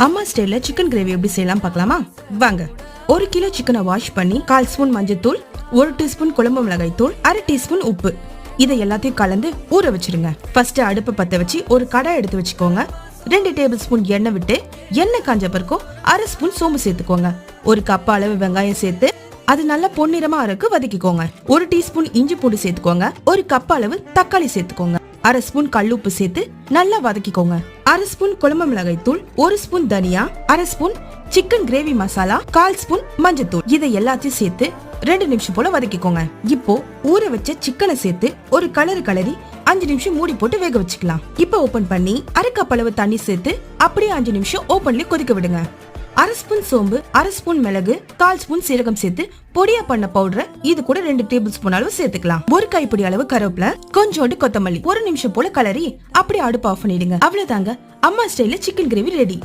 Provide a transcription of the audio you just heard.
அம்மா ஸ்டைல்ல chicken gravy எப்படி செய்யலாம் பார்க்கலாமா? வாங்க. 1 கிலோ சிக்கனை வாஷ் பண்ணி 1/4 ஸ்பூன் மஞ்சத்தூள், 1 டீஸ்பூன் குழம்பு மிளகாய் தூள், 1/2 டீஸ்பூன் உப்பு, இதை எல்லாத்தையும் கலந்து ஊற வச்சிருங்க. ஃபர்ஸ்ட் அடுப்பு பத்த வச்சு ஒரு கடாய் எடுத்து வச்சுக்கோங்க. 2 டேபிள் ஸ்பூன் எண்ணெய் விட்டு எண்ணெய் காஞ்ச பிறகு 1/2 ஸ்பூன் சோம்பு சேர்த்துக்கோங்க. 1 கப் அளவு வெங்காயம் சேர்த்து அது நல்லா பொன்னிறமா அரைக்கு வதக்கிக்கோங்க. 1 டீஸ்பூன் இஞ்சி பூண்டு சேர்த்துக்கோங்க. 1 கப் அளவு தக்காளி சேர்த்துக்கோங்க. 1/2 ஸ்பூன் கல்லுப்பு சேர்த்து நல்லா வதக்கிக்கோங்க. 1/2 ஸ்பூன் குழம்பு மிளகாய் தூள், 1 ஸ்பூன் தனியா, 1/2 spoon chicken gravy masala, 1/4 spoon மஞ்சத்தூள், இதை எல்லாத்தையும் சேர்த்து 2 நிமிஷம் போல வதக்கிக்கோங்க. இப்போ ஊற வச்ச சிக்கனை சேர்த்து ஒரு கலரி 5 நிமிஷம் மூடி போட்டு வேக வச்சுக்கலாம். இப்போ ஓபன் பண்ணி 1/2 கப் அளவு தண்ணி சேர்த்து அப்படியே 5 நிமிஷம் ஓபன்ல கொதிக்க விடுங்க. 1/2 ஸ்பூன் சோம்பு, 1/2 ஸ்பூன் மிளகு, 1/4 ஸ்பூன் சீரகம் சேர்த்து பொடியா பண்ண பவுடர் இது கூட 2 டேபிள் ஸ்பூன் அளவு சேர்த்துக்கலாம். 1 கைப்பிடி அளவு கருவேப்பிலை, கொஞ்சோண்டு கொத்தமல்லி, 1 நிமிஷம் போல கலரி அப்படியே அடுப்பு ஆஃப் பண்ணிடுங்க. அவ்வளவுதாங்க, அம்மா ஸ்டைல்ல சிக்கன் கிரேவி ரெடி.